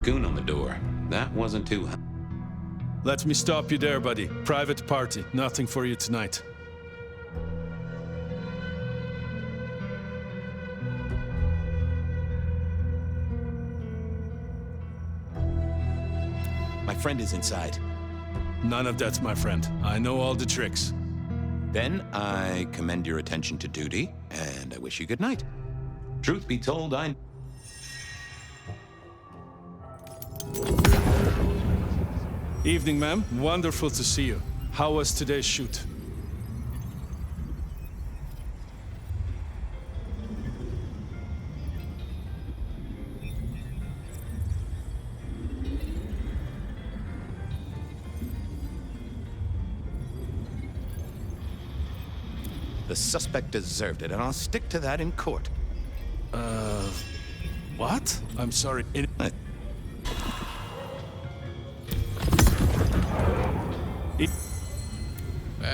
Goon on the door. That wasn't too... Let me stop you there, buddy. Private party. Nothing for you tonight. My friend is inside. None of that, my friend. I know all the tricks. Then I commend your attention to duty, and I wish you good night. Truth be told, Evening, ma'am. Wonderful to see you. How was today's shoot? The suspect deserved it, and I'll stick to that in court. What? I'm sorry.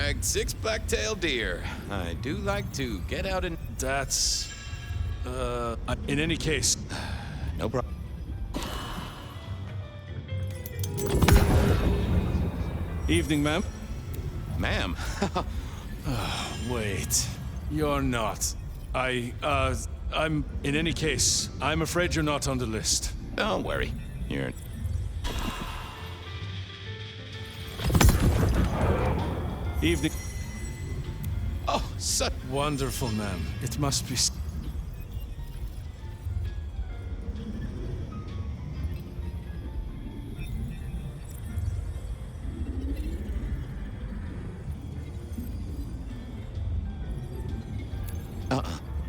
bagged 6 black-tailed deer. I do like to get out and... That's... in any case... No problem. Evening, ma'am. Ma'am. Wait. You're not. I'm... In any case, I'm afraid you're not on the list. Don't worry. You're... Evening... Oh, such... Wonderful, ma'am. It must be...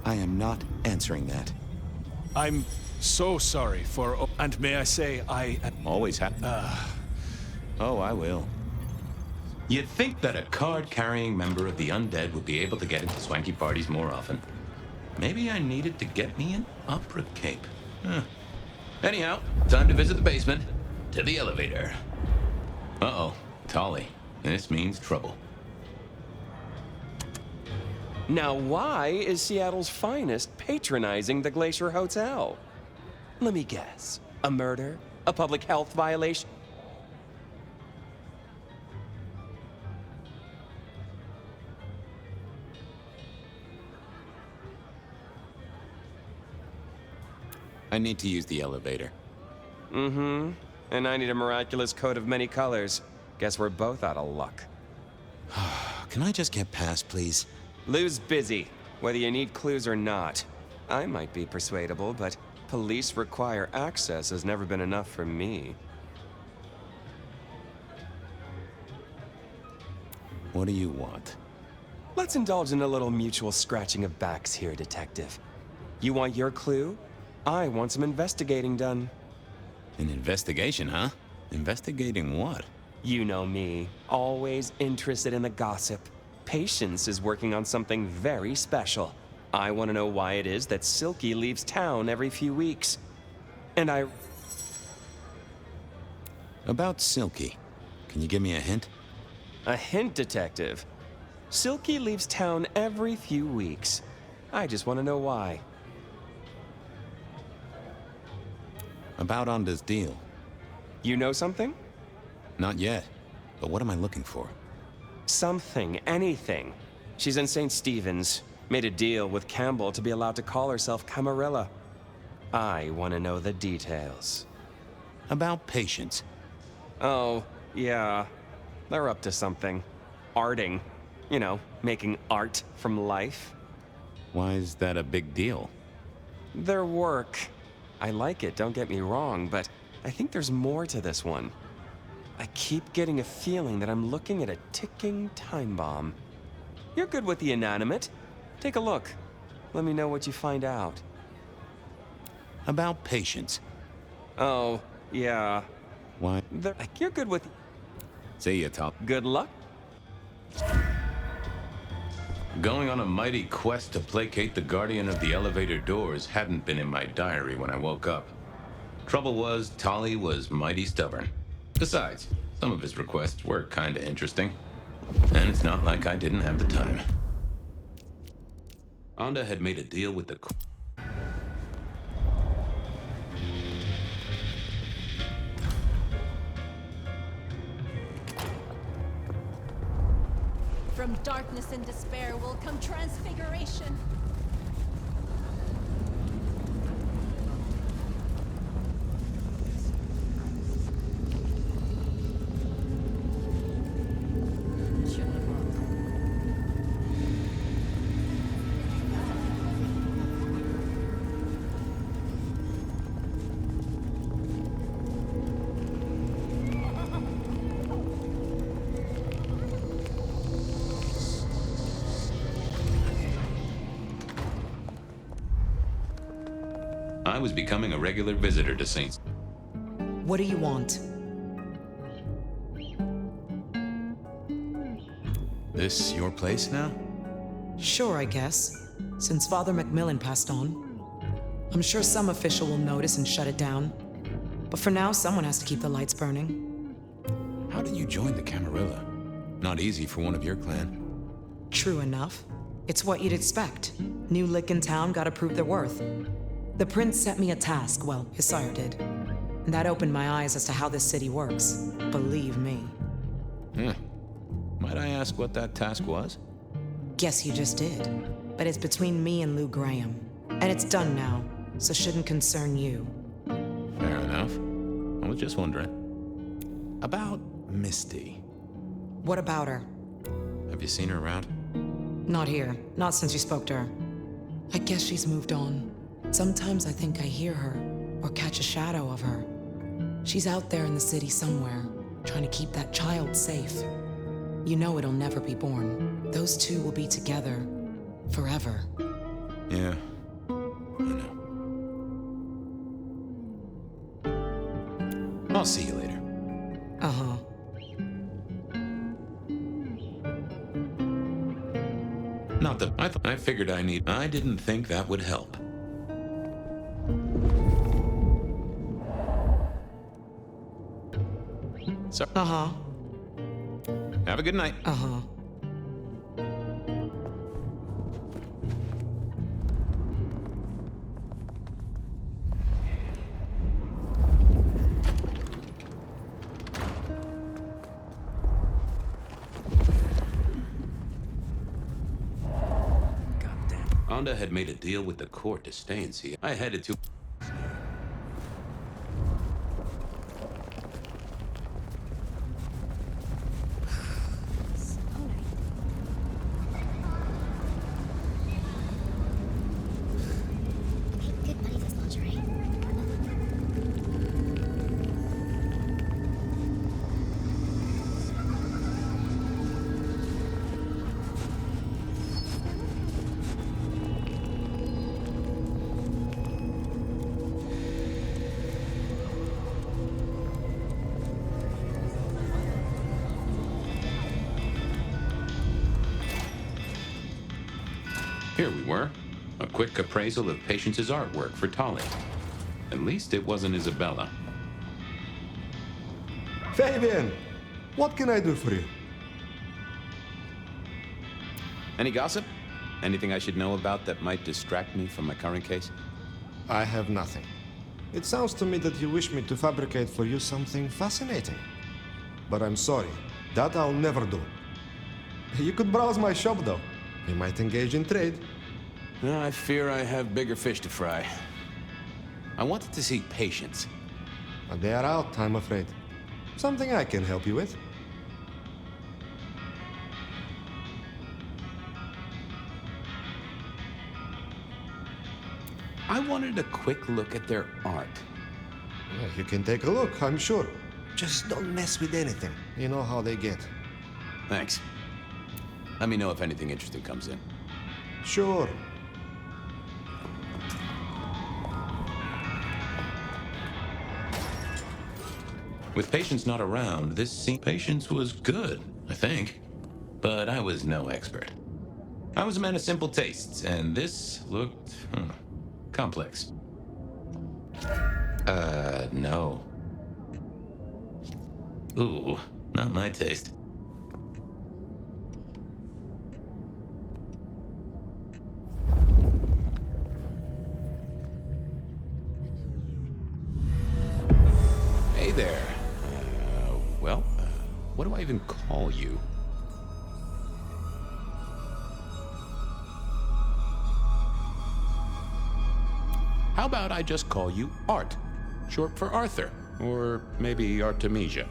I am not answering that. I'm so sorry for... And may I say, I... Always happy. Oh, I will. You'd think that a card-carrying member of the undead would be able to get into swanky parties more often. Maybe I needed to get me an opera cape. Anyhow, time to visit the basement. To the elevator. Uh-oh, Tolly. This means trouble. Now, why is Seattle's finest patronizing the Glacier Hotel? Let me guess. A murder? A public health violation? I need to use the elevator. Mm-hmm. And I need a miraculous coat of many colors. Guess we're both out of luck. Can I just get past, please? Lou's busy, whether you need clues or not. I might be persuadable, but police require access has never been enough for me. What do you want? Let's indulge in a little mutual scratching of backs here, Detective. You want your clue? I want some investigating done. An investigation, huh? Investigating what? You know me, always interested in the gossip. Patience is working on something very special. I want to know why it is that Silky leaves town every few weeks. And About Silky. Can you give me a hint? A hint, Detective. Silky leaves town every few weeks. I just want to know why. About Onda's deal. You know something? Not yet. But what am I looking for? Something, anything. She's in St. Stephen's. Made a deal with Campbell to be allowed to call herself Camarilla. I want to know the details. About Patience. Oh, yeah. They're up to something. Arting. You know, making art from life. Why is that a big deal? Their work. I like it, don't get me wrong, but I think there's more to this one. I keep getting a feeling that I'm looking at a ticking time bomb. You're good with the inanimate. Take a look. Let me know what you find out. About Patience. Oh, yeah. Why? You're good with... See ya, Top. Good luck. Going on a mighty quest to placate the guardian of the elevator doors hadn't been in my diary when I woke up. Trouble was, Tolly was mighty stubborn. Besides, some of his requests were kinda interesting. And it's not like I didn't have the time. Onda had made a deal with the... From darkness and despair will come transfiguration. I was becoming a regular visitor to Saints. What do you want? This your place now? Sure, I guess. Since Father Macmillan passed on. I'm sure some official will notice and shut it down. But for now, someone has to keep the lights burning. How did you join the Camarilla? Not easy for one of your clan. True enough. It's what you'd expect. New lick in town gotta prove their worth. The prince set me a task, well, his sire did. And that opened my eyes as to how this city works. Believe me. Might I ask what that task was? Guess you just did. But it's between me and Lou Graham. And it's done now, so shouldn't concern you. Fair enough. I was just wondering. About Misty. What about her? Have you seen her around? Not here. Not since you spoke to her. I guess she's moved on. Sometimes I think I hear her, or catch a shadow of her. She's out there in the city somewhere, trying to keep that child safe. You know it'll never be born. Those two will be together forever. Yeah, I know. I'll see you later. Uh-huh. Not that I figured I didn't think that would help. So, Uh-huh. have a good night. Uh-huh. Onda had made a deal with the court to stay and see. I headed to... Good money, this lingerie. Here we were. A quick appraisal of Patience's artwork for Tolly. At least it wasn't Isabella. Fabian, what can I do for you? Any gossip? Anything I should know about that might distract me from my current case? I have nothing. It sounds to me that you wish me to fabricate for you something fascinating. But I'm sorry, that I'll never do. You could browse my shop, though. We might engage in trade. I fear I have bigger fish to fry. I wanted to see Patience. But they are out, I'm afraid. Something I can help you with. I wanted a quick look at their art. Yeah, you can take a look, I'm sure. Just don't mess with anything. You know how they get. Thanks. Let me know if anything interesting comes in. Sure. With Patience not around, this scene... Patience was good, I think. But I was no expert. I was a man of simple tastes, and this looked... complex. No. Ooh, not my taste. Hey there. What do I even call you? How about I just call you Art, short for Arthur, or maybe Artemisia?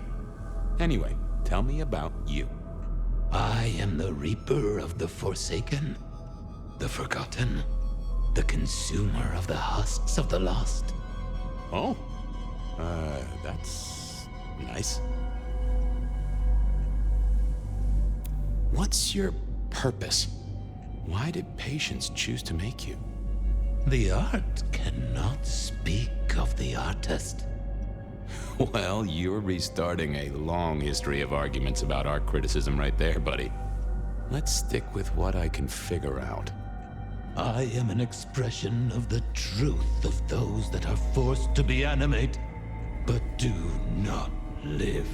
Anyway, tell me about you. I am the Reaper of the Forsaken, the Forgotten, the Consumer of the husks of the lost. Oh, that's nice. What's your purpose? Why did patience choose to make you? The art cannot speak of the artist. Well, you're restarting a long history of arguments about art criticism right there, buddy. Let's stick with what I can figure out. I am an expression of the truth of those that are forced to be animate, but do not live.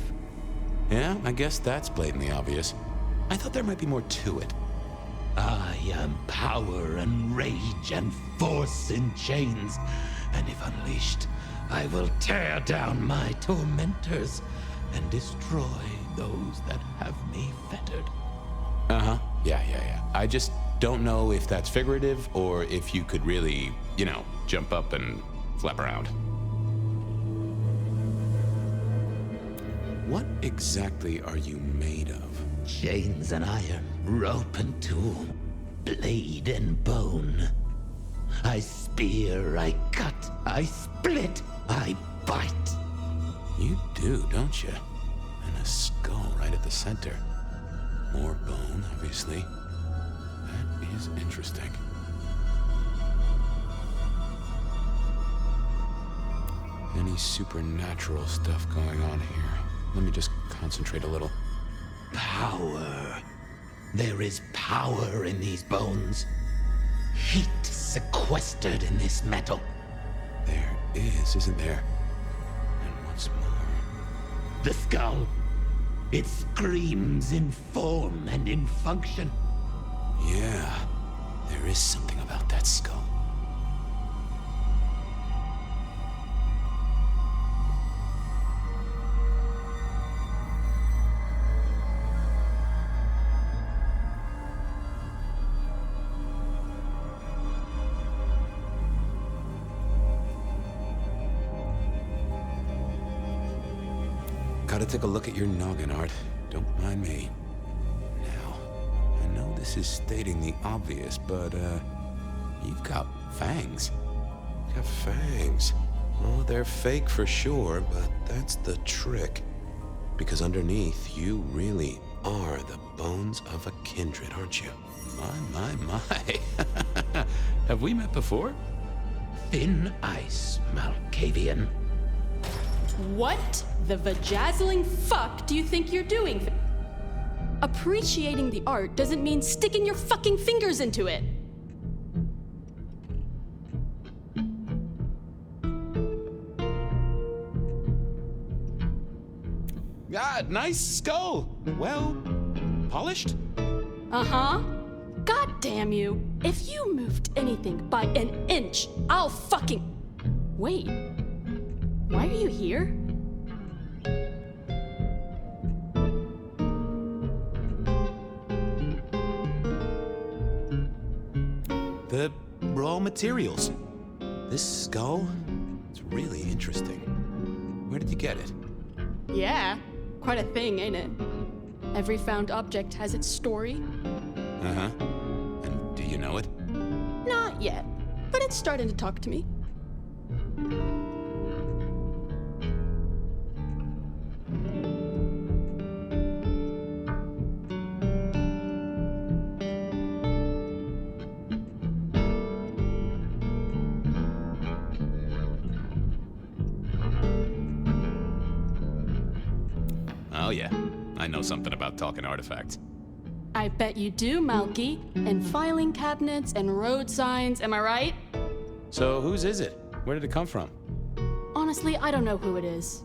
Yeah, I guess that's blatantly obvious. I thought there might be more to it. I am power and rage and force in chains, and if unleashed, I will tear down my tormentors and destroy those that have me fettered. Uh-huh. Yeah. I just don't know if that's figurative or if you could really, jump up and flap around. What exactly are you made of? Chains and iron, rope and tool, blade and bone. I spear, I cut, I split, I bite. You do, don't you? And a skull right at the center. More bone, obviously. That is interesting. Any supernatural stuff going on here? Let me just concentrate a little. Power. There is power in these bones. Heat sequestered in this metal. There is, isn't there? And what's more? The skull. It screams in form and in function. Yeah, there is something about that skull. Gotta take a look at your noggin, Art. Don't mind me. Now, I know this is stating the obvious, but, you've got fangs. You've got fangs. Oh, they're fake for sure, but that's the trick. Because underneath, you really are the bones of a kindred, aren't you? My. Have we met before? Thin ice, Malkavian. What the vajazzling fuck do you think you're doing? Appreciating the art doesn't mean sticking your fucking fingers into it. Ah, nice skull. Well, polished? Uh-huh. God damn you. If you moved anything by an inch, I'll fucking... Wait. Why are you here? The raw materials. This skull, it's really interesting. Where did you get it? Yeah, quite a thing, ain't it? Every found object has its story. Uh-huh. And do you know it? Not yet, but it's starting to talk to me. Oh yeah, I know something about talking artifacts. I bet you do, Malky. And filing cabinets and road signs, am I right? So whose is it? Where did it come from? Honestly, I don't know who it is.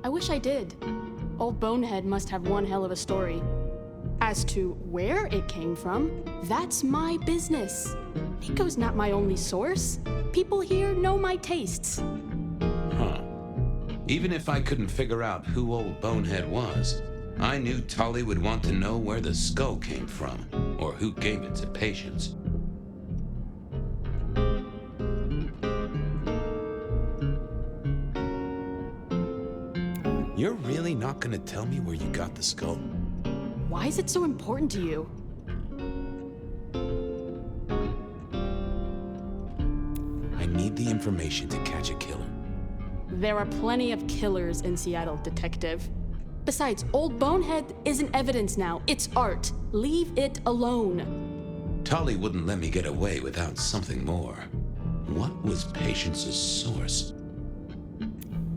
I wish I did. Old Bonehead must have one hell of a story. As to where it came from, that's my business. Nico's not my only source. People here know my tastes. Huh. Even if I couldn't figure out who old Bonehead was, I knew Tully would want to know where the skull came from, or who gave it to Patience. You're really not gonna tell me where you got the skull? Why is it so important to you? I need the information to catch a killer. There are plenty of killers in Seattle, Detective. Besides, Old Bonehead isn't evidence now. It's art. Leave it alone. Tolly wouldn't let me get away without something more. What was Patience's source?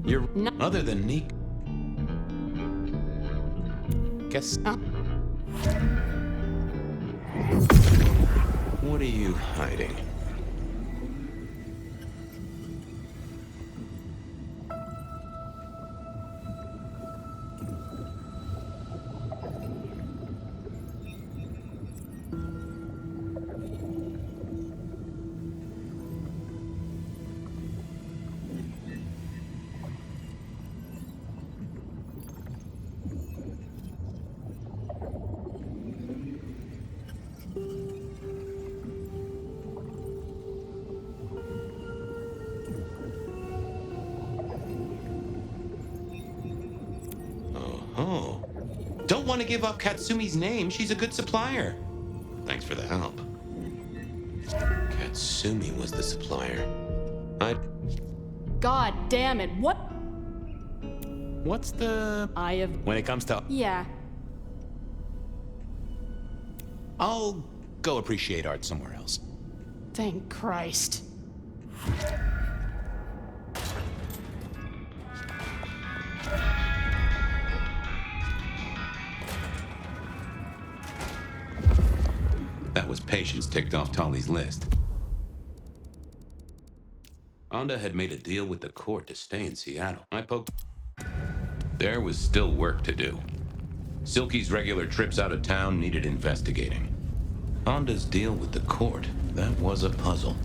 You're other than Neek. Guess. What are you hiding? Oh. Don't want to give up Katsumi's name. She's a good supplier. Thanks for the help. Katsumi was the supplier. God damn it, what? What's the... When it comes to... Yeah. I'll go appreciate art somewhere else. Thank Christ. That was Patience ticked off Tolly's list. Onda had made a deal with the court to stay in Seattle. I poked. There was still work to do. Silky's regular trips out of town needed investigating. Onda's deal with the court, that was a puzzle.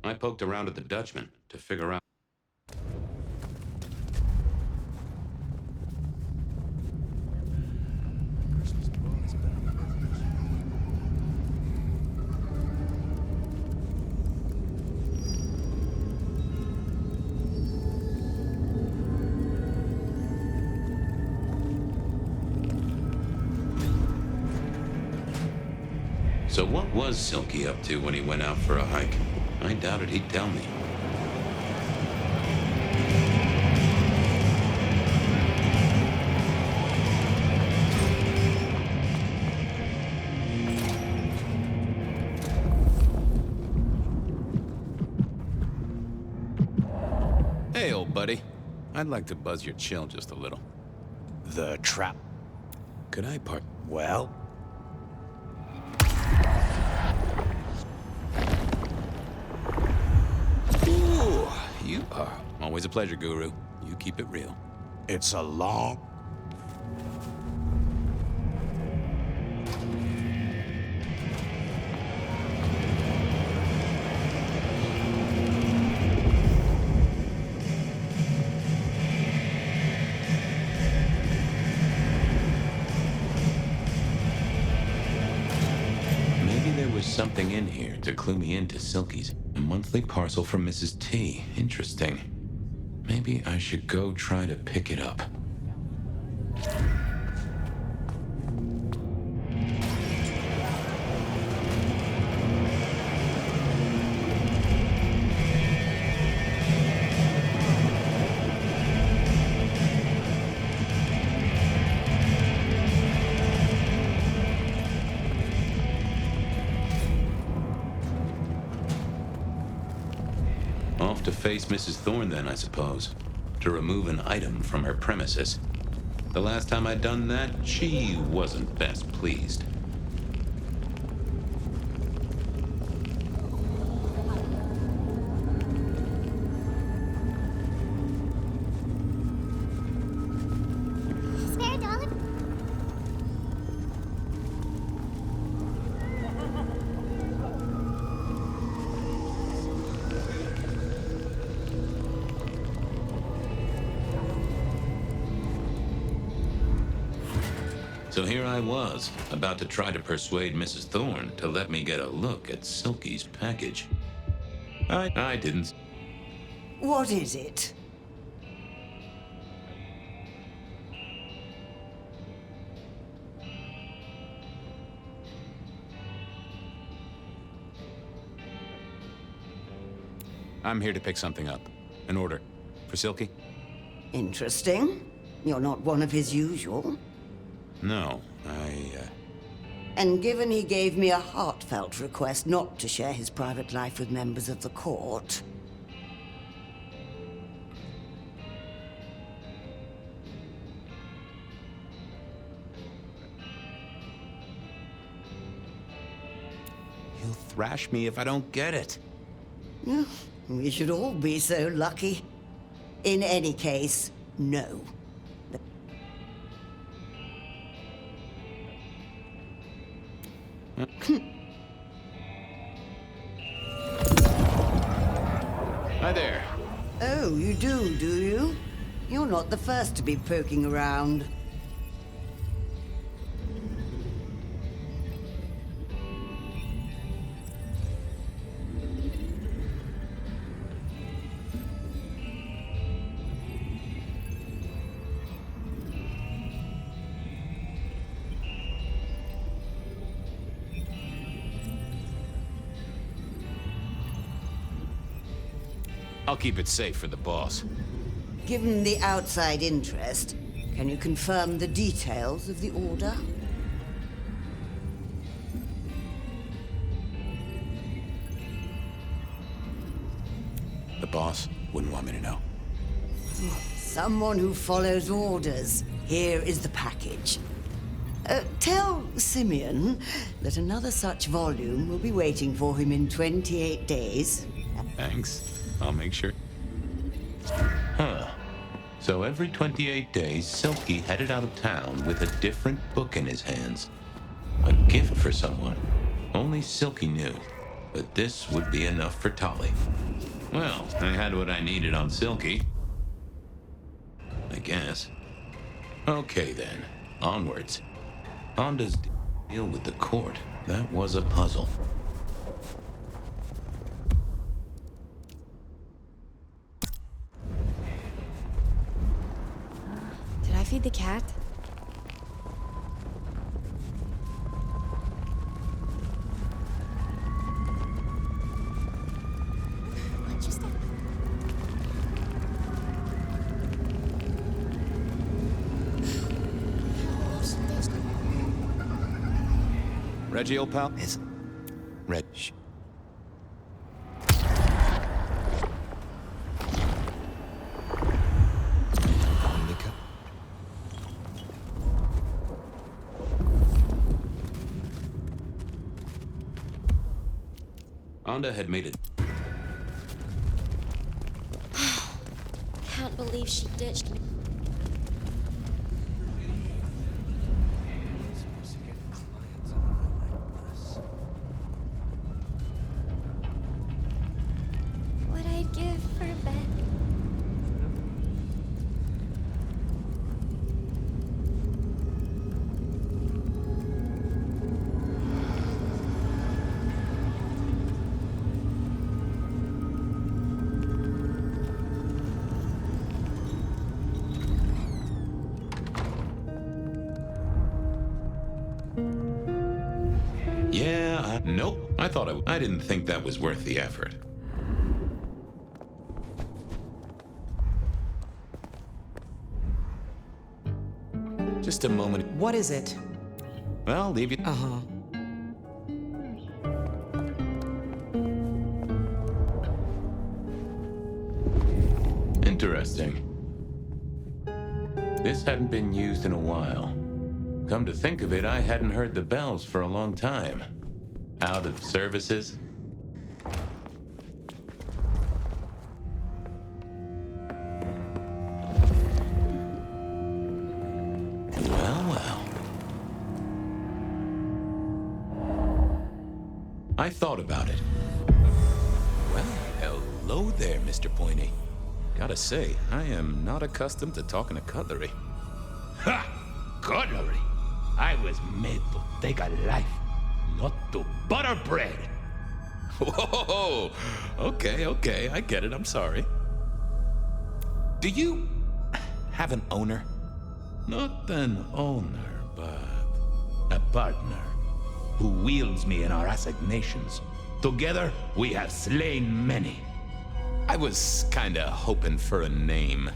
I poked around at the Dutchman to figure out. So what was Silky up to when he went out for a hike? I doubted he'd tell me. Hey, old buddy. I'd like to buzz your chill just a little. The trap. Could I part? Well, Ooh, you are. Always a pleasure, Guru. You keep it real. it's a long... Maybe there was something in here to clue me into Silky's. A monthly parcel from Mrs. T. Interesting. Maybe I should go try to pick it up. Off to face Mrs. Thorne then, I suppose. To remove an item from her premises. The last time I'd done that, she wasn't best pleased. Spare dollar? So here I was, about to try to persuade Mrs. Thorne to let me get a look at Silky's package. I didn't. What is it? I'm here to pick something up. An order. For Silky? Interesting. You're not one of his usual. No, And given he gave me a heartfelt request not to share his private life with members of the court... He'll thrash me if I don't get it. We should all be so lucky. In any case, no. Hi there. Oh, you do you? You're not the first to be poking around. I'll keep it safe for the boss. Given the outside interest, can you confirm the details of the order? The boss wouldn't want me to know. Someone who follows orders. Here is the package. Tell Simeon that another such volume will be waiting for him in 28 days. Thanks. I'll make sure. Huh. So every 28 days, Silky headed out of town with a different book in his hands. A gift for someone. Only Silky knew. But this would be enough for Tolly. Well, I had what I needed on Silky. I guess. Okay then. Onwards. Honda's deal with the court. That was a puzzle. Did I feed the cat? What just happened? Reggie, old pal? Is... Reg... Honda had made it. Can't believe she ditched me. What I'd give for a bet. Yeah, nope. I didn't think that was worth the effort. Just a moment. What is it? Well, leave you. Uh-huh. Interesting. This hadn't been used in a while. Come to think of it, I hadn't heard the bells for a long time. Out of services? Well. I thought about it. Well, hello there, Mr. Pointy. Gotta say, I am not accustomed to talking to cutlery. Ha! Cutlery? I was made to take a life, not to butter bread. Whoa! Okay, I get it. I'm sorry. Do you have an owner? Not an owner, but a partner who wields me in our assignations. Together, we have slain many. I was kinda hoping for a name.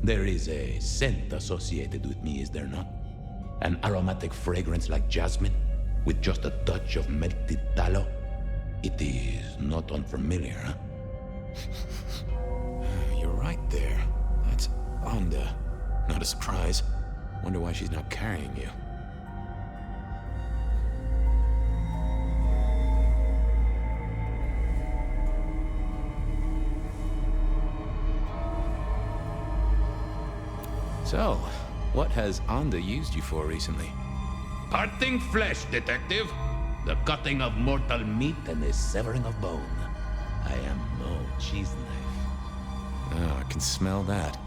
There is a scent associated with me, is there not? An aromatic fragrance like jasmine, with just a touch of melted tallow. It is not unfamiliar, huh? You're right there. That's Onda. Not a surprise. Wonder why she's not carrying you. So, what has Onda used you for recently? Parting flesh, detective. The cutting of mortal meat and the severing of bone. I am no cheese knife. Oh, I can smell that.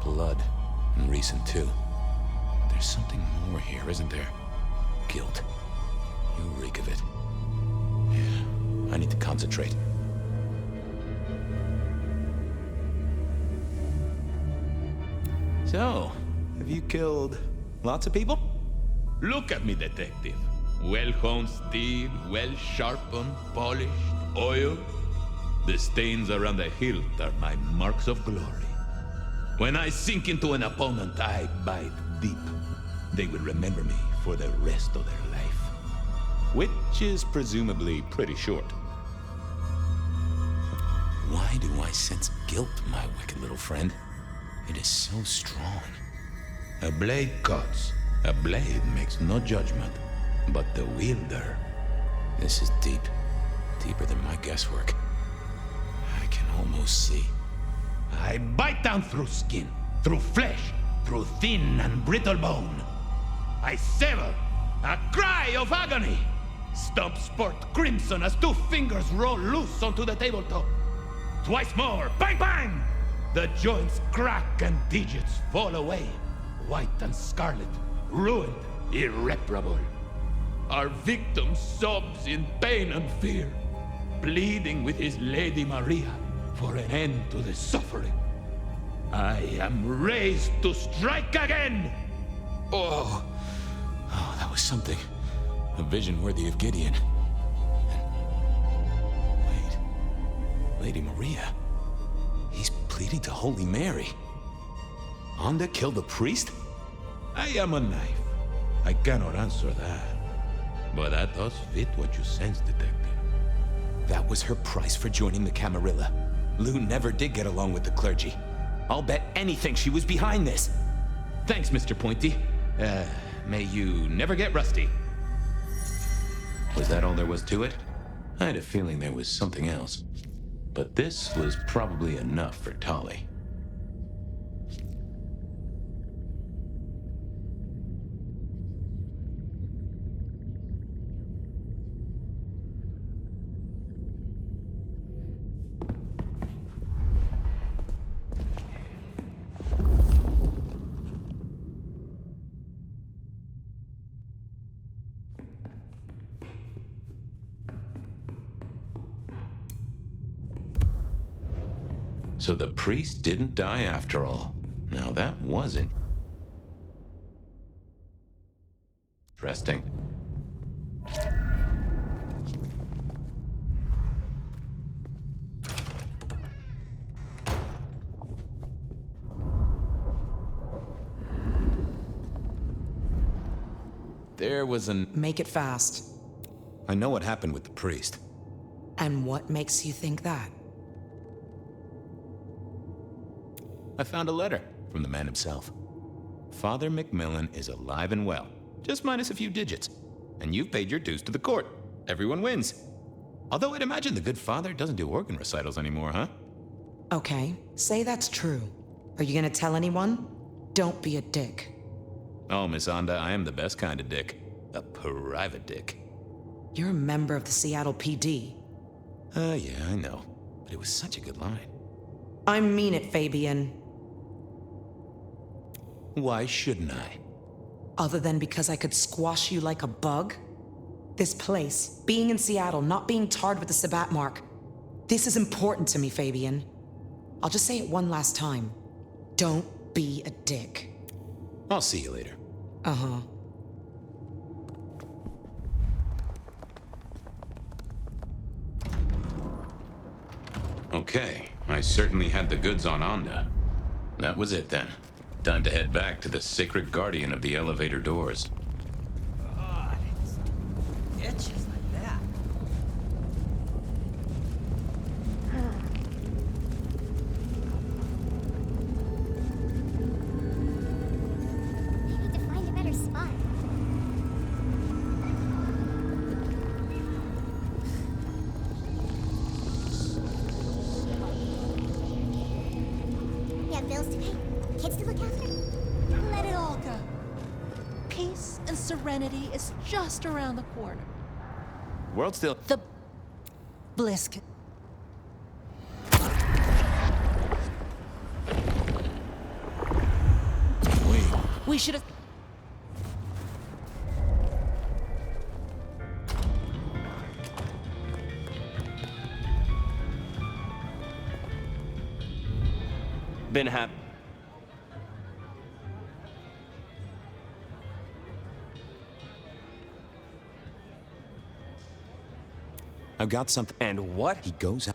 Blood. And recent, too. There's something more here, isn't there? Guilt. You reek of it. Yeah, I need to concentrate. So, have you killed lots of people? Look at me, detective. Well-honed steel, well-sharpened, polished, oiled. The stains around the hilt are my marks of glory. When I sink into an opponent, I bite deep. They will remember me for the rest of their life. Which is presumably pretty short. Why do I sense guilt, my wicked little friend? It is so strong. A blade cuts. A blade makes no judgment. But the wielder... This is deep. Deeper than my guesswork. I can almost see. I bite down through skin, through flesh, through thin and brittle bone. I sever, a cry of agony. Stumps spurt crimson as 2 fingers roll loose onto the tabletop. Twice more, bang bang! The joints crack and digits fall away. White and scarlet, ruined, irreparable. Our victim sobs in pain and fear, pleading with his Lady Maria for an end to the suffering. I am raised to strike again! Oh, that was something. A vision worthy of Gideon. Wait, Lady Maria? He's pleading to Holy Mary. Onda killed the priest? I am a knife. I cannot answer that. But that does fit what you sense, detective. That was her price for joining the Camarilla. Lou never did get along with the clergy. I'll bet anything she was behind this. Thanks, Mr. Pointy. May you never get rusty. Was that all there was to it? I had a feeling there was something else. But this was probably enough for Tolly. So the priest didn't die after all. Now that wasn't interesting. There was an... Make it fast. I know what happened with the priest. And what makes you think that? I found a letter from the man himself. Father Macmillan is alive and well, just minus a few digits. And you've paid your dues to the court. Everyone wins. Although I'd imagine the good father doesn't do organ recitals anymore, huh? Okay, say that's true. Are you gonna tell anyone? Don't be a dick. Oh, Miss Onda, I am the best kind of dick. A private dick. You're a member of the Seattle PD. Yeah, I know. But it was such a good line. I mean it, Fabian. Why shouldn't I? Other than because I could squash you like a bug? This place, being in Seattle, not being tarred with the Sabat mark. This is important to me, Fabian. I'll just say it one last time. Don't be a dick. I'll see you later. Uh-huh. Okay, I certainly had the goods on Onda. That was it then. Time to head back to the sacred guardian of the elevator doors. God, it's itches like that. I need to find a better spot. You have bills to pay, kids to look after. Let it all go. Peace and serenity is just around the corner. World still... The Blisk. Wait. We should have... Been I've got something. And what? He goes out.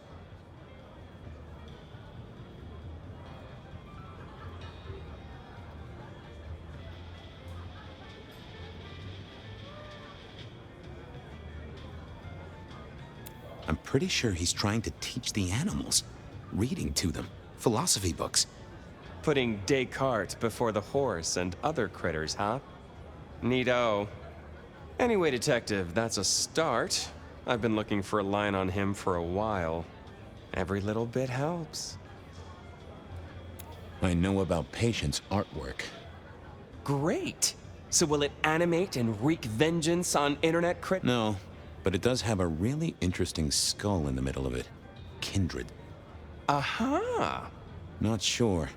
I'm pretty sure he's trying to teach the animals. Reading to them. Philosophy books. Putting Descartes before the horse and other critters, huh? Neato. Anyway, Detective, that's a start. I've been looking for a line on him for a while. Every little bit helps. I know about Patience artwork. Great! So will it animate and wreak vengeance on internet No, but it does have a really interesting skull in the middle of it. Kindred. Aha! Not sure,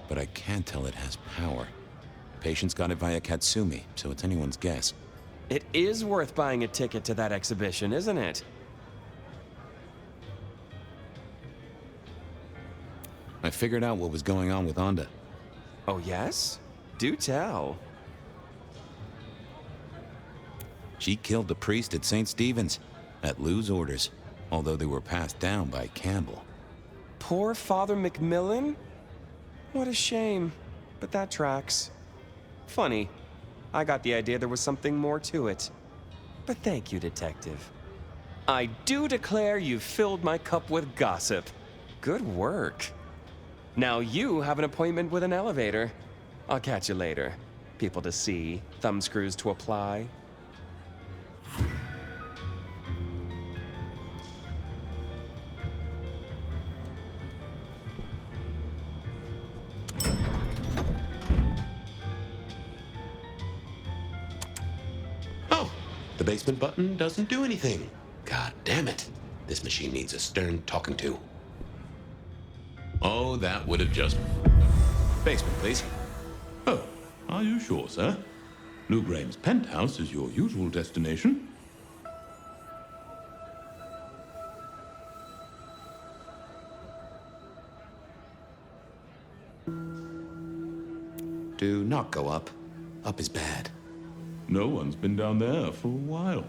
but I can tell it has power. Patience got it via Katsumi, so it's anyone's guess. It is worth buying a ticket to that exhibition, isn't it? I figured out what was going on with Onda. Oh, yes? Do tell. She killed the priest at St. Stephen's, at Lou's orders, although they were passed down by Campbell. Poor Father Macmillan? What a shame, but that tracks. Funny. I got the idea there was something more to it. But thank you, Detective. I do declare you've filled my cup with gossip. Good work. Now you have an appointment with an elevator. I'll catch you later. People to see, thumbscrews to apply. Oh, the basement button doesn't do anything. God damn it. This machine needs a stern talking to. Oh, that would have just... Basement, please. Oh, are you sure, sir? Lou Graham's penthouse is your usual destination. Do not go up. Up is bad. No one's been down there for a while.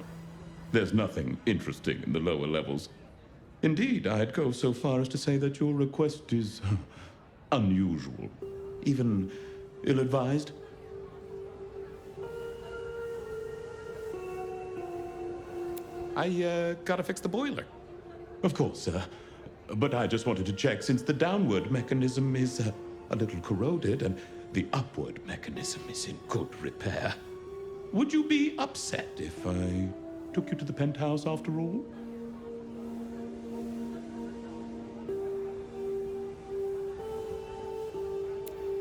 There's nothing interesting in the lower levels. Indeed, I'd go so far as to say that your request is unusual, even ill-advised. I gotta fix the boiler. Of course, sir. But I just wanted to check since the downward mechanism is a little corroded and the upward mechanism is in good repair. Would you be upset if I took you to the penthouse after all?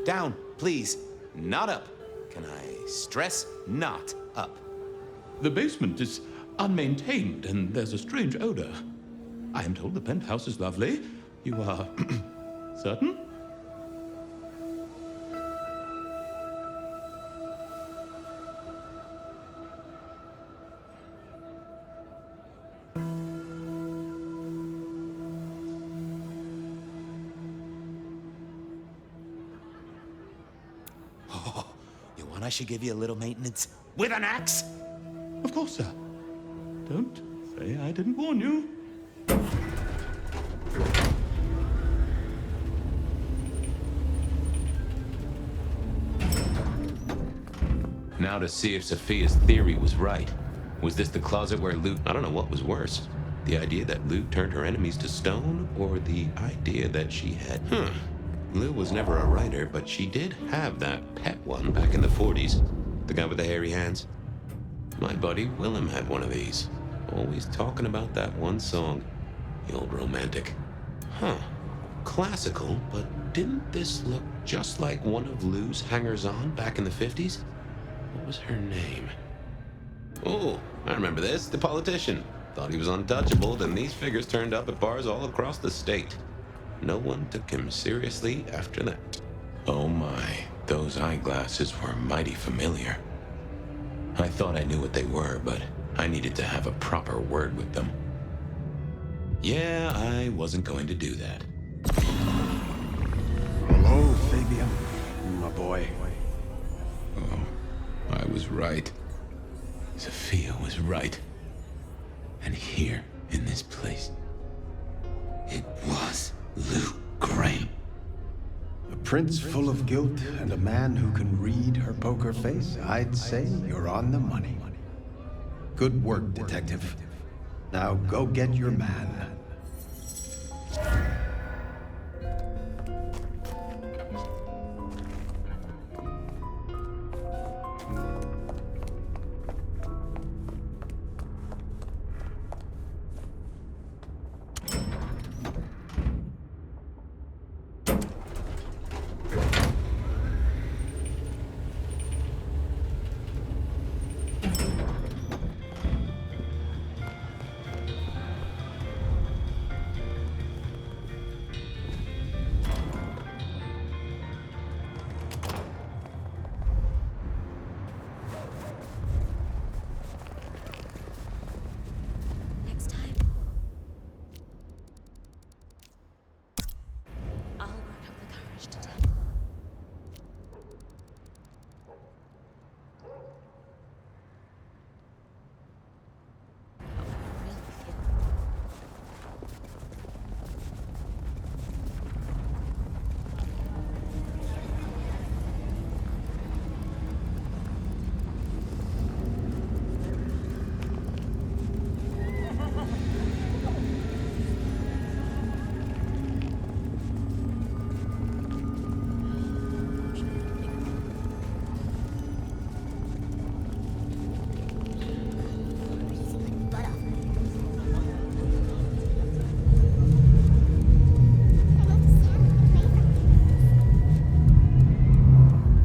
Down, please. Not up. Can I stress not up? The basement is unmaintained and there's a strange odor. I am told the penthouse is lovely. You are certain? should give you a little maintenance? With an axe? Of course, sir. Don't say I didn't warn you. Now to see if Sophia's theory was right. Was this the closet where Lou... I don't know what was worse. The idea that Lou turned her enemies to stone, or the idea that she had... Lou was never a writer, but she did have that pet one back in the 40s. The guy with the hairy hands. My buddy Willem had one of these. Always talking about that one song. The old romantic. Classical, but didn't this look just like one of Lou's hangers-on back in the 50s? What was her name? Oh, I remember this. The politician. Thought he was untouchable, then these figures turned up at bars all across the state. No one took him seriously after that. Oh my, those eyeglasses were mighty familiar. I thought I knew what they were, but I needed to have a proper word with them. Yeah, I wasn't going to do that. Hello, Fabian, my boy. Oh, I was right. Sophia was right. And here, in this place, it was Lou Graham. A prince full of guilt and a man who can read her poker face. I'd say you're on the money. Good work, detective. Now go get your man. Next time, I'll work up the courage to tell.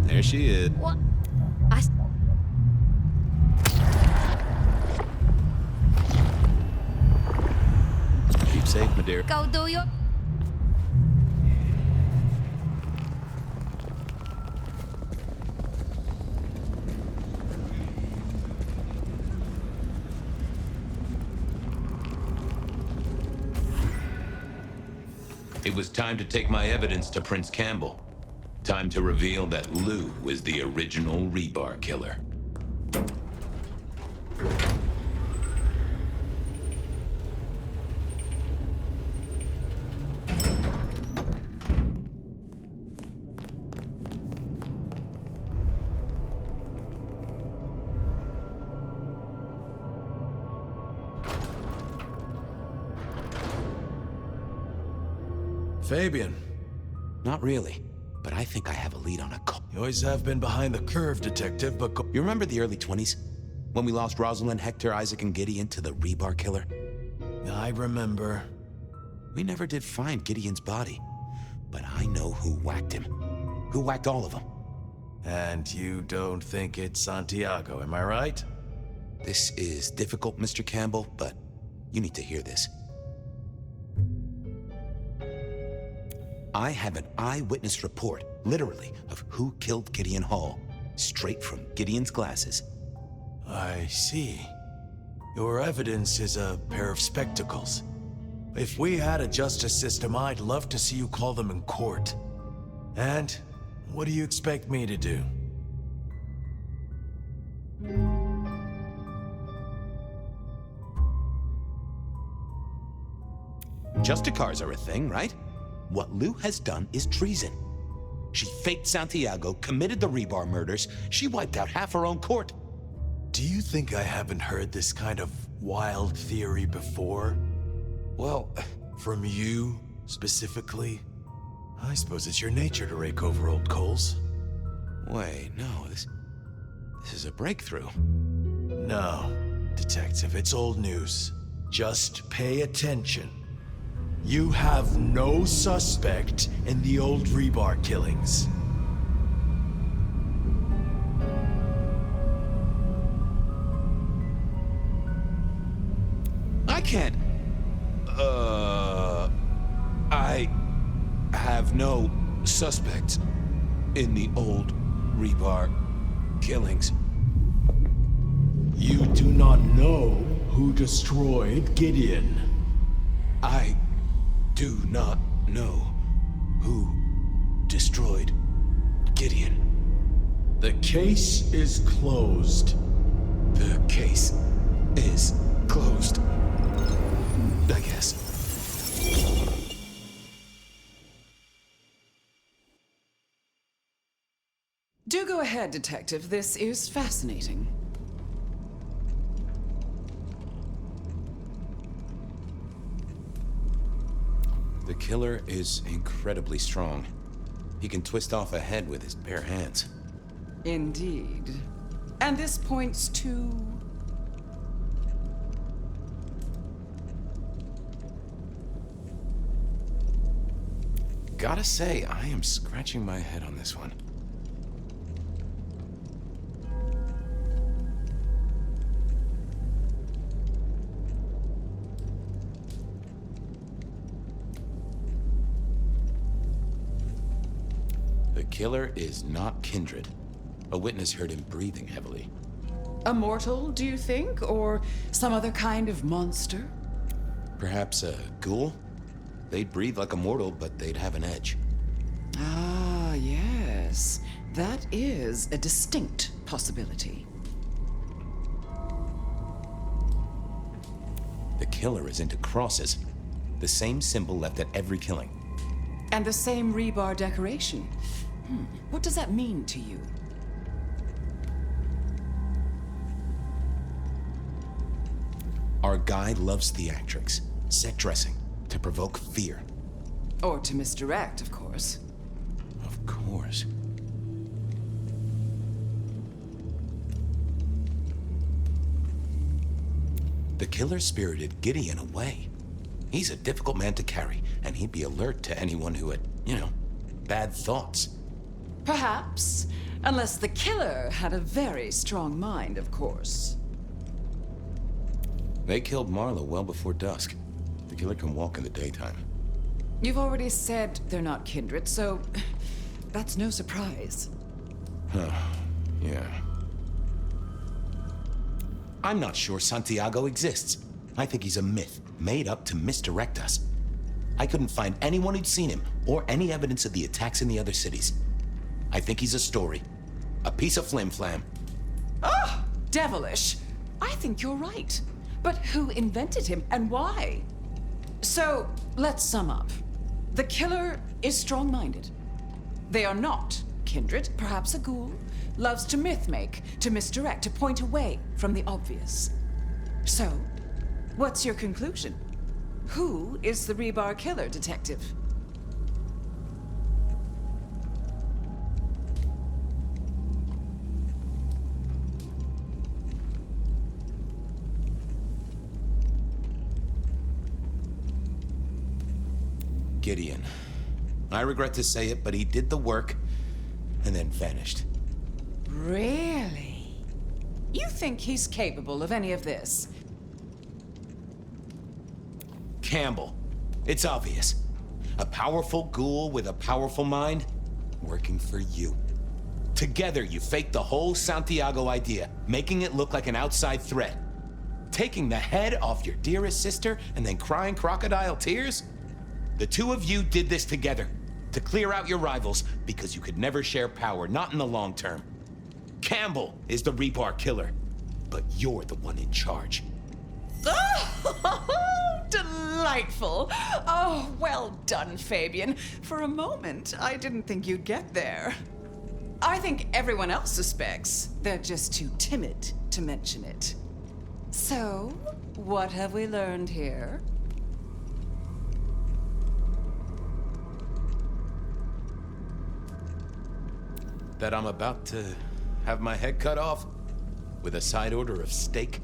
There she is. What? Keep safe, my dear. Go do your... It was time to take my evidence to Prince Campbell. Time to reveal that Lou was the original rebar killer. Fabian, Not really, but I think I have a lead on a cult. you always have been behind the curve, detective, but You remember the early 20s? When we lost Rosalind, Hector, Isaac, and Gideon to the rebar killer? I remember. We never did find Gideon's body, but I know who whacked him. Who whacked all of them. And you don't think it's Santiago, am I right? This is difficult, Mr. Campbell, but you need to hear this. I have an eyewitness report, literally, of who killed Gideon Hall, straight from Gideon's glasses. I see. Your evidence is a pair of spectacles. If we had a justice system, I'd love to see you call them in court. And what do you expect me to do? Justicars are a thing, right? What Lou has done is treason. She faked Santiago, committed the Rebar murders. She wiped out half her own court. Do you think I haven't heard this kind of wild theory before? Well, from you, specifically? I suppose it's your nature to rake over old coals. Wait, no, this is a breakthrough. No, Detective, it's old news. Just pay attention. You have no suspect in the old Rebar killings. I can't... I have no suspects in the old Rebar killings. You do not know who destroyed Gideon. I do not know who destroyed Gideon. The case is closed. The case is closed. I guess. Do go ahead, Detective. This is fascinating. The killer is incredibly strong. He can twist off a head with his bare hands. Indeed. And this points to... Gotta say, I am scratching my head on this one. The killer is not Kindred. A witness heard him breathing heavily. A mortal, do you think? Or some other kind of monster? Perhaps a ghoul? They'd breathe like a mortal, but they'd have an edge. Ah, yes. That is a distinct possibility. The killer is into crosses. The same symbol left at every killing. And the same rebar decoration. What does that mean to you? Our guy loves theatrics, set dressing, to provoke fear. Or to misdirect, of course. Of course. The killer spirited Gideon away. He's a difficult man to carry, and he'd be alert to anyone who had, bad thoughts. Perhaps. Unless the killer had a very strong mind, of course. They killed Marlowe well before dusk. The killer can walk in the daytime. You've already said they're not kindred, so that's no surprise. Yeah. I'm not sure Santiago exists. I think he's a myth, made up to misdirect us. I couldn't find anyone who'd seen him, or any evidence of the attacks in the other cities. I think he's a story. A piece of flim-flam. Oh, devilish. I think you're right. But who invented him, and why? So, let's sum up. The killer is strong-minded. They are not kindred, perhaps a ghoul. Loves to myth-make, to misdirect, to point away from the obvious. So, what's your conclusion? Who is the Rebar killer, Detective? Gideon. I regret to say it, but he did the work and then vanished. Really? You think he's capable of any of this? Campbell. It's obvious. A powerful ghoul with a powerful mind, working for you. Together, you faked the whole Santiago idea, making it look like an outside threat. Taking the head off your dearest sister and then crying crocodile tears? The two of you did this together, to clear out your rivals, because you could never share power, not in the long term. Campbell is the Rebar killer, but you're the one in charge. Oh, Delightful. Oh, well done, Fabian. For a moment, I didn't think you'd get there. I think everyone else suspects. They're just too timid to mention it. So, what have we learned here? That I'm about to have my head cut off with a side order of steak?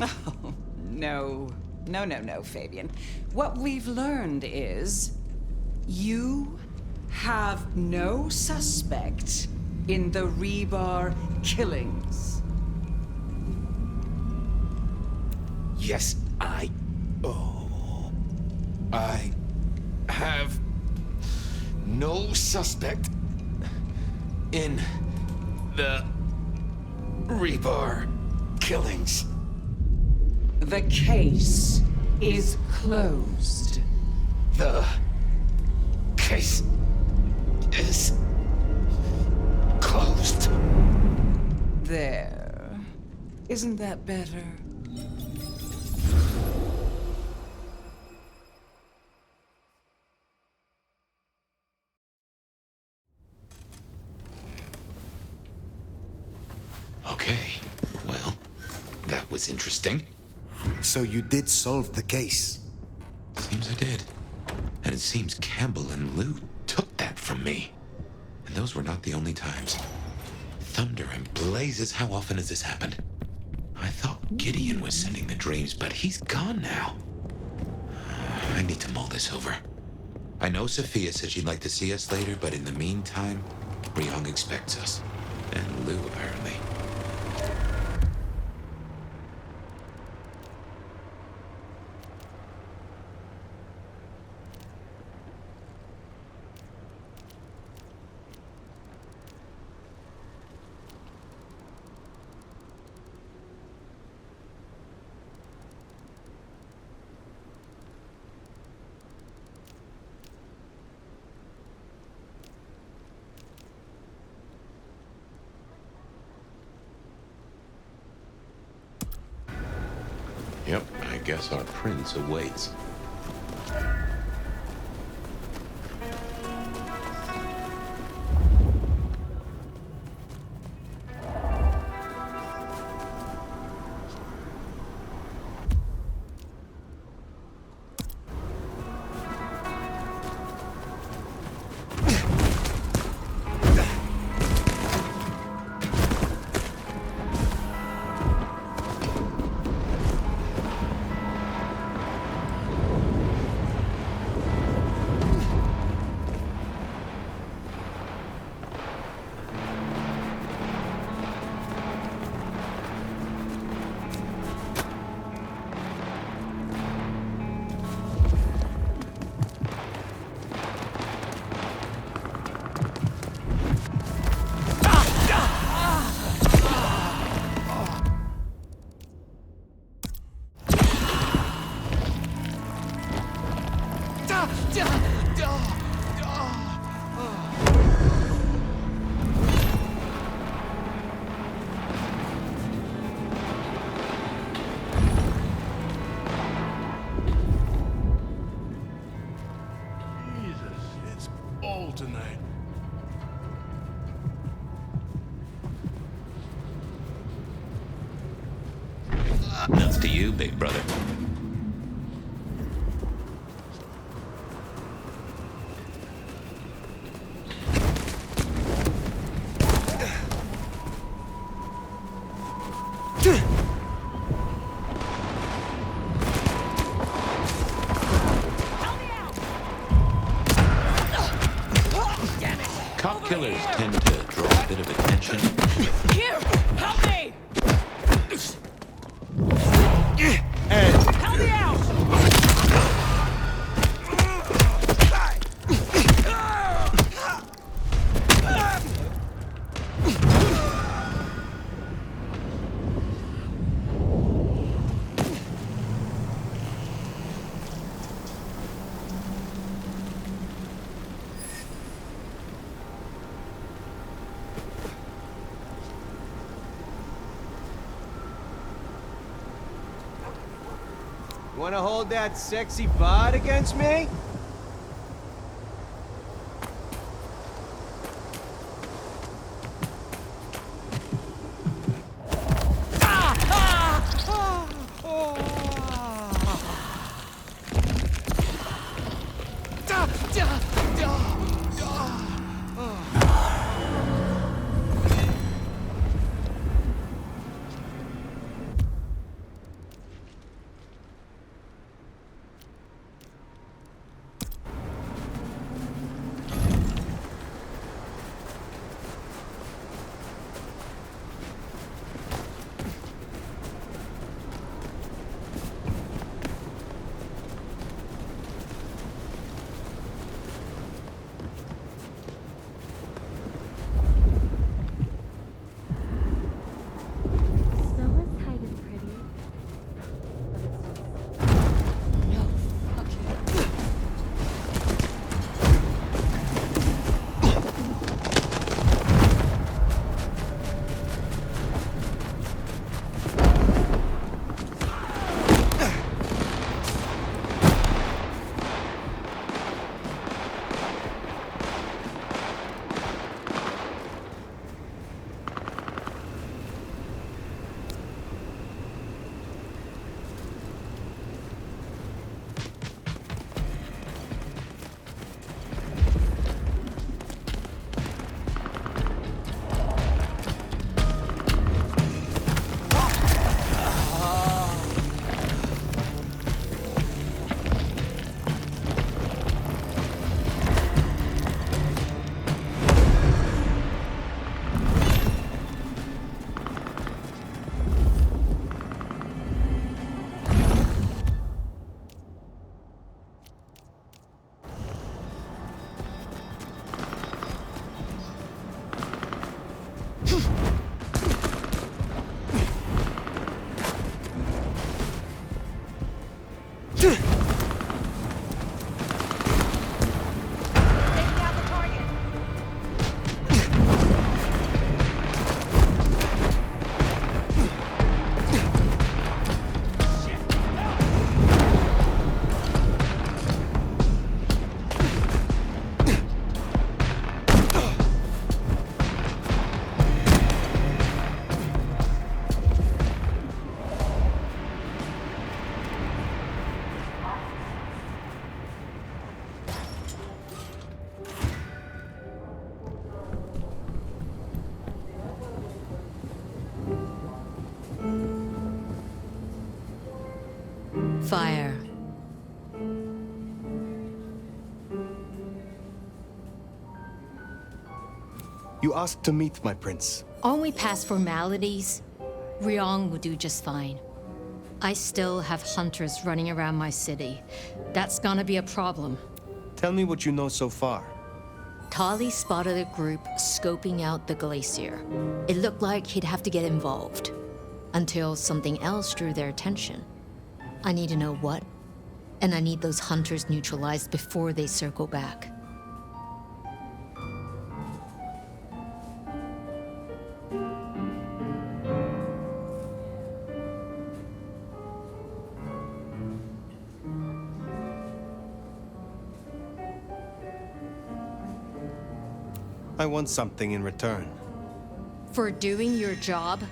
Oh, no. No, Fabian. What we've learned is you have no suspect in the Rebar killings. Yes, I have no suspect in the Rebar killings. The case is closed. The case is closed. There. Isn't that better? Okay, well, that was interesting. So you did solve the case? Seems I did. And it seems Campbell and Lou took that from me. And those were not the only times. Thunder and blazes, how often has this happened? I thought Gideon was sending the dreams, but he's gone now. I need to mull this over. I know Sophia said she'd like to see us later, but in the meantime, Ryong expects us. And Lou, apparently. Yep, I guess our prince awaits. Tonight. Nuts to you, big brother. Cop killers tend to draw a bit of attention. Here! Help me! And You wanna hold that sexy bod against me? Fire. You asked to meet my prince. Only past formalities. Ryong will do just fine. I still have hunters running around my city. That's gonna be a problem. Tell me what you know so far. Tali spotted a group scoping out the glacier. It looked like he'd have to get involved. Until something else drew their attention. I need to know what, and I need those hunters neutralized before they circle back. I want something in return. For doing your job?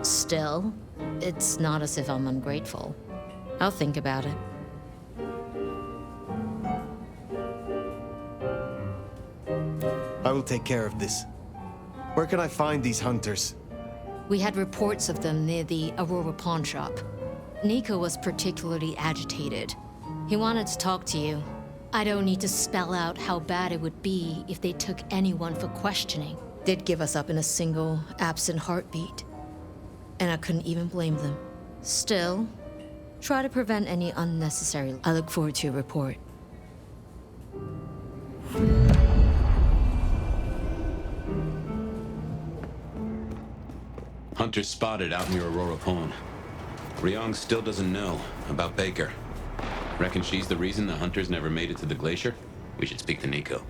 Still, it's not as if I'm ungrateful. I'll think about it. I will take care of this. Where can I find these hunters? We had reports of them near the Aurora pawn shop. Nico was particularly agitated. He wanted to talk to you. I don't need to spell out how bad it would be if they took anyone for questioning. They'd give us up in a single, absent heartbeat. And I couldn't even blame them. Still, try to prevent any unnecessary. I look forward to your report. Hunter spotted out near Aurora Pawn. Ryong still doesn't know about Baker. Reckon she's the reason the hunters never made it to the glacier? We should speak to Nico.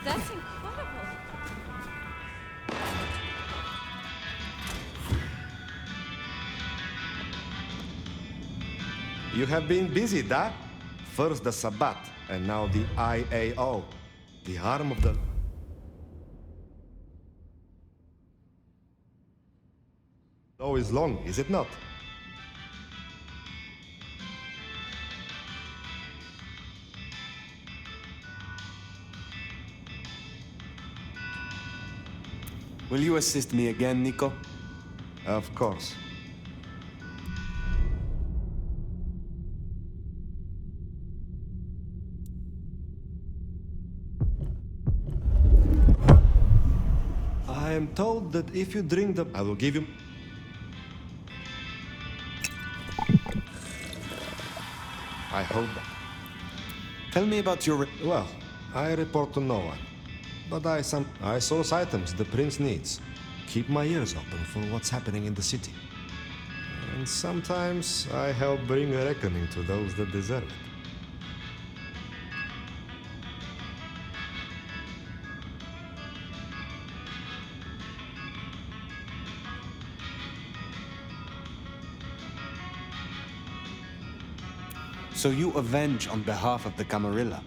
That's incredible. You have been busy, da? First the Sabbat, and now the IAO. The arm of the... law is long, is it not? Will you assist me again, Nico? Of course. I am told that if you drink the... I will give you... I hope... Tell me about your... Well, I report to no one. But I source items the prince needs. Keep my ears open for what's happening in the city. And sometimes I help bring a reckoning to those that deserve it. So you avenge on behalf of the Camarilla?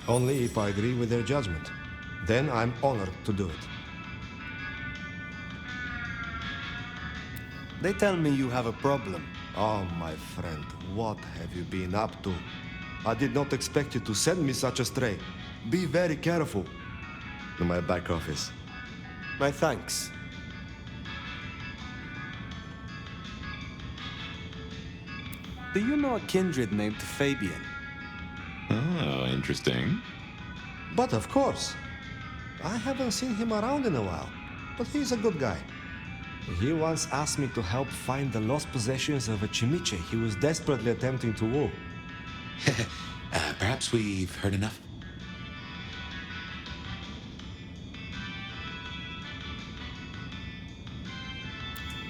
Only if I agree with their judgment. Then I'm honored to do it. They tell me you have a problem. Oh, my friend, what have you been up to? I did not expect you to send me such a stray. Be very careful. In my back office. My thanks. Do you know a kindred named Fabian? Oh, interesting. But of course. I haven't seen him around in a while, but he's a good guy. He once asked me to help find the lost possessions of a chimiche he was desperately attempting to woo. Perhaps we've heard enough.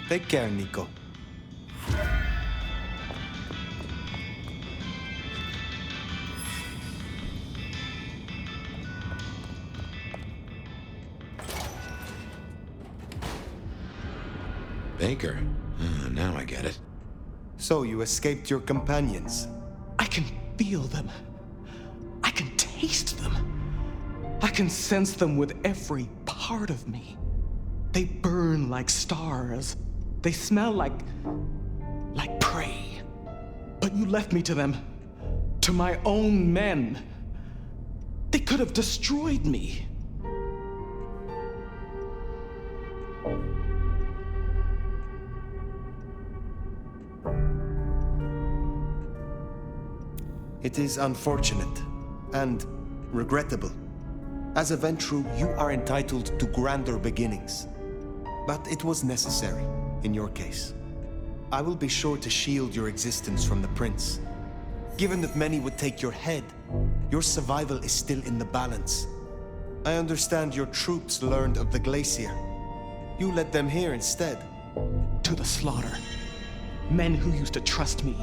Take care, Nico. Baker. Now I get it. So you escaped your companions? I can feel them. I can taste them. I can sense them with every part of me. They burn like stars. They smell like prey. But you left me to them. To my own men. They could have destroyed me. It is unfortunate and regrettable. As a Ventru, you are entitled to grander beginnings. But it was necessary, in your case. I will be sure to shield your existence from the Prince. Given that many would take your head, your survival is still in the balance. I understand your troops learned of the glacier. You led them here instead. To the slaughter. Men who used to trust me